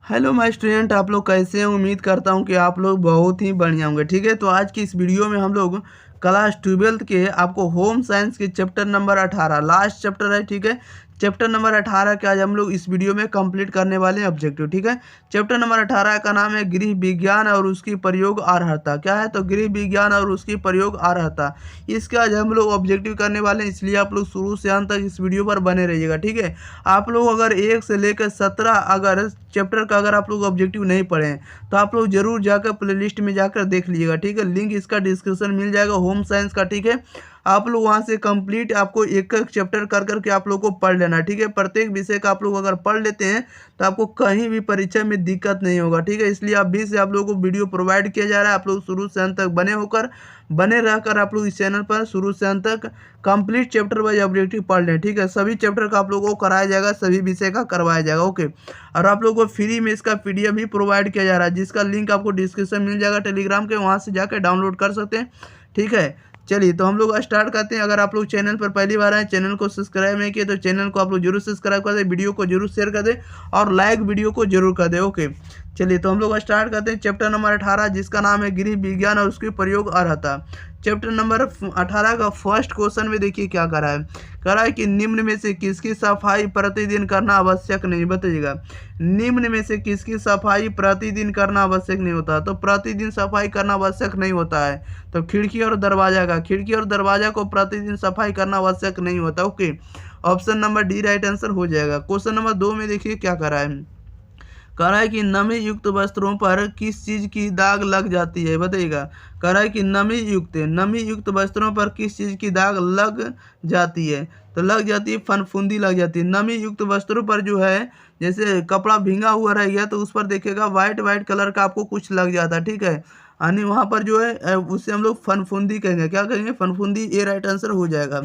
Hello my student, आप लोग कैसे हैं। उम्मीद करता हूं कि आप लोग बहुत ही बढ़िया होंगे। ठीक है, तो आज की इस वीडियो में हम लोग क्लास 12th के आपको होम साइंस के चैप्टर नंबर 18 लास्ट चैप्टर है। ठीक है, चैप्टर नंबर 18 के आज हम लोग इस वीडियो में कंप्लीट करने वाले हैं ऑब्जेक्टिव। ठीक है, चैप्टर नंबर 18 का नाम है गृह विज्ञान और उसकी प्रयोग अर्हता। क्या है तो गृह विज्ञान और उसकी प्रयोग अर्हता। इसके आज हम लोग ऑब्जेक्टिव करने वाले हैं, इसलिए आप लोग शुरू से अंत तक इस वीडियो पर बने रहिएगा। ठीक है, आप लोग अगर 1 से लेकर 17 अगर चैप्टर का अगर आप लोग ऑब्जेक्टिव नहीं पढ़े हैं तो आप लोग जरूर जाकर प्लेलिस्ट में जाकर देख लीजिएगा। ठीक है, लिंक इसका डिस्क्रिप्शन मिल जाएगा होम साइंस का। ठीक है, आप लोग वहां से कंप्लीट आपको एक एक चैप्टर कर करके आप लोग को पढ़ लेना। ठीक है, प्रत्येक विषय का आप लोग अगर पढ़ लेते हैं तो आपको कहीं भी परीक्षा में दिक्कत नहीं होगा। ठीक है, इसलिए आप भी से आप लोगों को वीडियो प्रोवाइड किया जा रहा है। आप लोग शुरू से अंत तक बने रहकर आप लोग इस चैनल पर शुरू से अंत तक कंप्लीट चैप्टर वाइज ऑब्जेक्टिव पढ़ लें। ठीक है, सभी चैप्टर का आप लोगों को कराया जाएगा, सभी विषय का करवाया जाएगा। ओके, और आप लोगों को फ्री में इसका पीडीएफ भी प्रोवाइड किया जा रहा है, जिसका लिंक आपको डिस्क्रिप्शन मिल जाएगा टेलीग्राम के, वहां से जाकर डाउनलोड कर सकते हैं। ठीक है, चलिए तो हम लोग स्टार्ट करते हैं। अगर आप लोग चैनल पर पहली बार आए, चैनल को सब्सक्राइब नहीं किए तो चैनल को आप लोग जरूर सब्सक्राइब कर दें, वीडियो को जरूर शेयर कर दें और लाइक वीडियो को जरूर कर दें। ओके, चलिए तो हम लोग स्टार्ट करते हैं चैप्टर नंबर 18, जिसका नाम है गृह विज्ञान और उसके प्रयोग अर्हता। चैप्टर नंबर 18 का फर्स्ट क्वेश्चन में देखिए क्या कह रहा है कि निम्न में से किसकी सफाई प्रतिदिन करना आवश्यक नहीं। बताइएगा, निम्न में से किसकी सफाई प्रतिदिन करना आवश्यक नहीं होता। तो प्रतिदिन सफाई करना आवश्यक नहीं होता है तो खिड़की और दरवाजा को प्रतिदिन सफाई करना आवश्यक नहीं होता। Okay, option number D right answer हो जाएगा। क्वेश्चन नंबर 2 में देखिए क्या कह रहा है कि नमी युक्त वस्त्रों पर किस चीज की दाग लग जाती है। बताइएगा, कह रहा है कि नमी युक्त वस्त्रों पर किस चीज की दाग लग जाती है। तो लग जाती है फनफुंदी लग जाती है। नमी युक्त वस्त्रों पर जो है, जैसे कपड़ा भींगा हुआ रह गया तो उस पर देखिएगा वाइट वाइट कलर का आपको कुछ लग जाता है। ठीक है, यानी वहाँ पर जो है उससे हम लोग फनफुंदी कहेंगे। क्या कहेंगे? फनफुंदी। ये राइट आंसर हो जाएगा।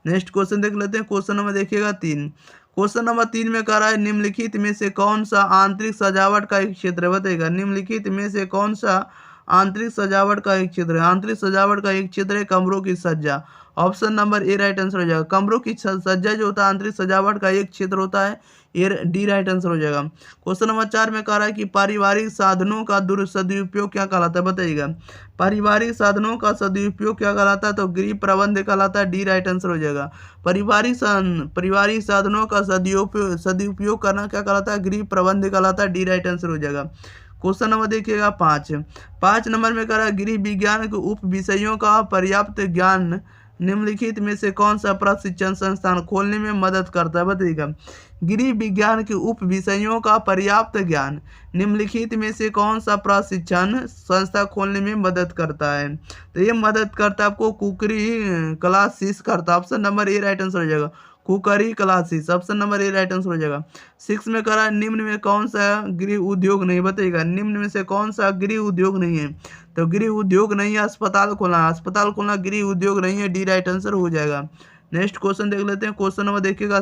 नेक्स्ट क्वेश्चन देख लेते हैं। क्वेश्चन नंबर देखिएगा 3। क्वेश्चन नंबर 3 में कह रहा है निम्नलिखित में से कौन सा आंतरिक सजावट का एक क्षेत्र है। बताइएगा, निम्नलिखित में से कौन सा आंतरिक सजावट का एक क्षेत्र है। आंतरिक सजावट का एक क्षेत्र है कमरों की सज्जा। Option number A right answer हो जाएगा। कमरों की सज्जा जो होता है आंतरिक सजावट का एक क्षेत्र होता है। ये डी राइट आंसर हो जाएगा। क्वेश्चन नंबर 4 में कह रहा है कि पारिवारिक साधनों का सदुपयोग क्या कहलाता है। बताइएगा, पारिवारिक साधनों का सदुपयोग क्या कहलाता है। तो गृह प्रबंध कहलाता है। डी राइट आंसर हो जाएगा। पारिवारिक साधनों का सदुपयोग करना क्या कहलाता है। गृह प्रबंध कहलाता है। डी राइट आंसर हो जाएगा। क्वेश्चन नंबर देखिएगा 5 नंबर में कह रहा है गृह विज्ञान के उप विषयों का पर्याप्त ज्ञान निम्नलिखित में से कौन सा प्रशिक्षण संस्थान खोलने में मदद करता है। बताइएगा, गृह विज्ञान के उप विषयों का पर्याप्त ज्ञान निम्नलिखित में से कौन सा प्रशिक्षण संस्था खोलने में मदद करता है। तो ये मदद करता है आपको कुकरी क्लासेस करता है। Option number A right answer हो जाएगा। Cookery classes, option number A right answer हो जाएगा। 6 में कह रहा है निम्न में कौन सा गृह उद्योग नहीं। बताइएगा, निम्न में से कौन सा गृह उद्योग नहीं है। तो गृह उद्योग नहीं है अस्पताल खोलना गृह उद्योग नहीं है। डी राइट आंसर हो जाएगा। नेक्स्ट क्वेश्चन देख लेते हैं। क्वेश्चन नंबर देखिएगा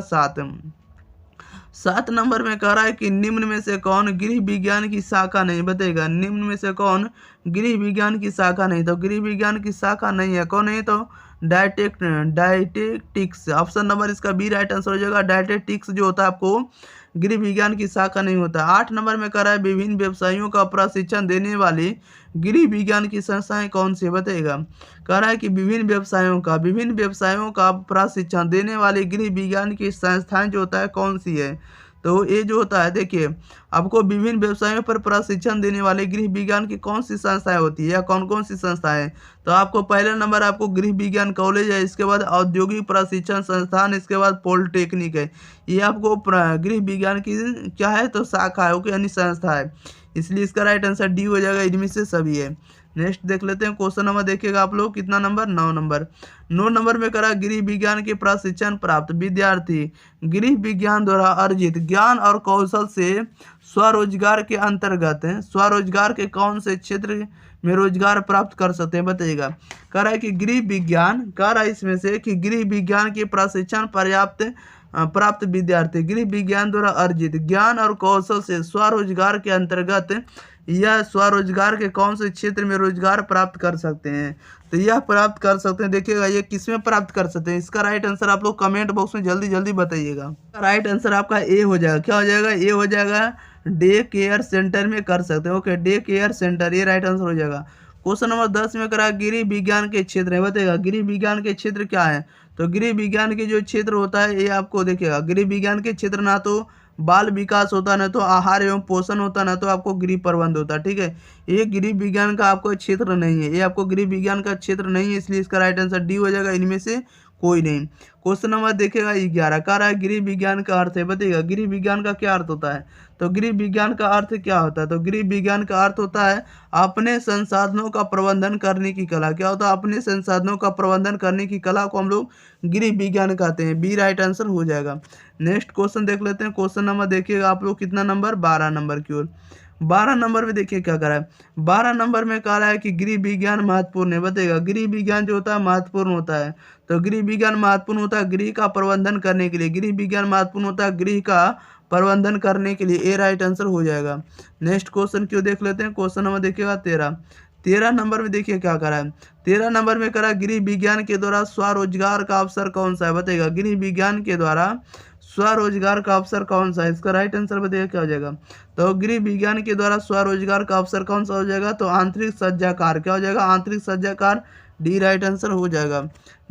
7 नंबर में कह रहा है कि निम्न में से कौन गृह विज्ञान की शाखा नहीं। बताइएगा, निम्न में से कौन गृह विज्ञान की शाखा नहीं। तो गृह विज्ञान की शाखा नहीं है, कौन नहीं तो डायटेटिक्स। ऑप्शन नंबर इसका बी राइट आंसर हो जाएगा। डायटेटिक्स जो होता है आपको गृह विज्ञान की शाखा नहीं होता। 8 नंबर में कह रहा है विभिन्न व्यवसायों का प्रशिक्षण देने वाली गृह विज्ञान की संस्थाएं कौन सी। बताइएगा, कह रहा है कि विभिन्न व्यवसायों का प्रशिक्षण देने वाली गृह विज्ञान की संस्थाएं जो होता है कौन सी है। तो ये जो होता है देखिए, आपको विभिन्न व्यवसायों पर प्रशिक्षण देने वाले गृह विज्ञान की कौन सी संस्थाएं होती है या कौन कौन सी संस्थाएं। तो आपको पहला नंबर आपको गृह विज्ञान कॉलेज है, इसके बाद औद्योगिक प्रशिक्षण संस्थान, इसके बाद पॉलिटेक्निक है। ये आपको गृह विज्ञान की क्या है तो शाखा है। ओके, यानी संस्था है, इसलिए इसका राइट आंसर डी हो जाएगा। इनमें से सभी है। नेक्स्ट देख लेते हैं। क्वेश्चन नंबर देखिएगा आप लोग कितना नंबर 9 नंबर में करा गृह विज्ञान के प्रशिक्षण प्राप्त विद्यार्थी गृह विज्ञान द्वारा अर्जित ज्ञान और कौशल से स्वरोजगार के कौन से क्षेत्र में रोजगार प्राप्त कर सकते हैं। बताइएगा, कह रहा है कि इसमें से कि गृह विज्ञान के प्रशिक्षण प्राप्त विद्यार्थी गृह विज्ञान द्वारा अर्जित ज्ञान और कौशल से स्वरोजगार के अंतर्गत या स्वरोजगार के कौन से क्षेत्र में रोजगार प्राप्त कर सकते हैं। तो यह प्राप्त कर सकते हैं, देखिएगा ये किस में प्राप्त कर सकते हैं। इसका राइट आंसर आप लोग कमेंट बॉक्स में जल्दी जल्दी बताइएगा। राइट आंसर आपका ए हो जाएगा। क्या हो जाएगा? ए हो जाएगा डे केयर सेंटर में कर सकते हैं। ओके, डे केयर सेंटर ये राइट आंसर हो जाएगा। क्वेश्चन नंबर 10 में करा गृह विज्ञान के क्षेत्र है, बताएगा गृह विज्ञान के क्षेत्र क्या है। तो गृह विज्ञान के जो क्षेत्र होता है ये आपको देखिएगा, गृह विज्ञान के क्षेत्र ना तो बाल विकास होता है, ना तो आहार एवं पोषण होता है, ना तो आपको गृह प्रबंध होता है। ठीक है, ये गृह विज्ञान का आपको क्षेत्र नहीं है, ये आपको गृह विज्ञान का क्षेत्र नहीं है, इसलिए इसका राइट आंसर डी हो जाएगा, इनमें से कोई नहीं। क्वेश्चन नंबर देखिएगा 11 कह रहा है गृह विज्ञान का अर्थ है, बताइएगा गृह विज्ञान का क्या अर्थ होता है। तो गृह विज्ञान का अर्थ क्या होता है। तो गृह विज्ञान का अर्थ होता है अपने संसाधनों का प्रबंधन करने की कला। क्या होता है, अपने संसाधनों का प्रबंधन करने की कला को हम लोग गृह विज्ञान कहते हैं। बी राइट आंसर हो जाएगा। नेक्स्ट क्वेश्चन देख लेते हैं। क्वेश्चन नंबर देखिएगा आप लोग कितना नंबर, 12 नंबर की ओर। 12 नंबर में देखिए क्या कह रहा है। 12 नंबर में कह रहा है कि गृह विज्ञान महत्वपूर्ण है, बताइएगा गृह विज्ञान जो होता है महत्वपूर्ण होता है। तो गृह विज्ञान महत्वपूर्ण होता है गृह का प्रबंधन करने के लिए, गृह विज्ञान महत्वपूर्ण होता है गृह का प्रबंधन करने के लिए, ए राइट आंसर हो जाएगा। नेक्स्ट क्वेश्चन क्यों देख लेते हैं। क्वेश्चन नंबर देखिएगा 13 नंबर में देखिए क्या करा है। 13 नंबर में करा गृह विज्ञान के द्वारा स्वरोजगार का अवसर कौन सा है, बताइएगा गृह विज्ञान के द्वारा स्वरोजगार का अवसर कौन सा है। इसका राइट आंसर बताइएगा क्या हो जाएगा। तो गृह विज्ञान के द्वारा स्वरोजगार का अवसर कौन सा हो जाएगा। तो आंतरिक सज्जाकार, क्या हो जाएगा, आंतरिक सज्जाकार, डी राइट आंसर हो जाएगा।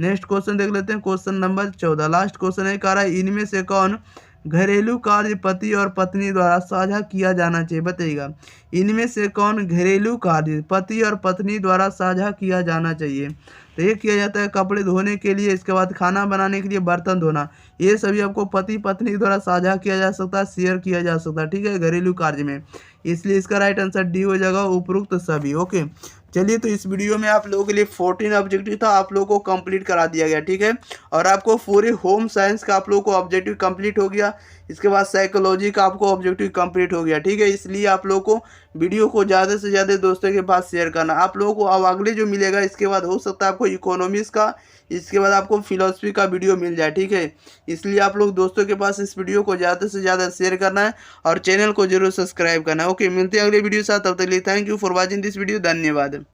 नेक्स्ट क्वेश्चन देख लेते हैं। क्वेश्चन नंबर 14 लास्ट क्वेश्चन है, कह रहा है इनमें से कौन घरेलू कार्य पति और पत्नी द्वारा साझा किया जाना चाहिए, बताइएगा इनमें से कौन घरेलू कार्य पति और पत्नी द्वारा साझा किया जाना चाहिए। तो ये किया जाता है कपड़े धोने के लिए, इसके बाद खाना बनाने के लिए, बर्तन धोना, ये सभी आपको पति पत्नी द्वारा साझा किया जा सकता है, शेयर किया जा सकता है। ठीक है, घरेलू कार्य में, इसलिए इसका राइट आंसर डी हो जाएगा, उपरोक्त सभी। ओके, चलिए तो इस वीडियो में आप लोगों के लिए 14 ऑब्जेक्टिव था, आप लोगों को कंप्लीट करा दिया गया। ठीक है, और आपको पूरे होम साइंस का आप लोगों को ऑब्जेक्टिव कंप्लीट हो गया, इसके बाद साइकोलॉजी का आपको ऑब्जेक्टिव कंप्लीट हो गया। ठीक है, इसलिए आप लोगों को वीडियो को ज़्यादा से ज़्यादा दोस्तों के पास शेयर करना। आप लोगों को अब अगले जो मिलेगा इसके बाद हो सकता है आपको इकोनॉमिक्स का, इसके बाद आपको फिलोसफी का वीडियो मिल जाए। ठीक है, इसलिए आप लोग दोस्तों के पास इस वीडियो को ज़्यादा से ज़्यादा शेयर करना है और चैनल को जरूर सब्सक्राइब करना है। ओके, मिलते हैं अगले वीडियो के साथ, तब तक के लिए thank you for watching this video, धन्यवाद।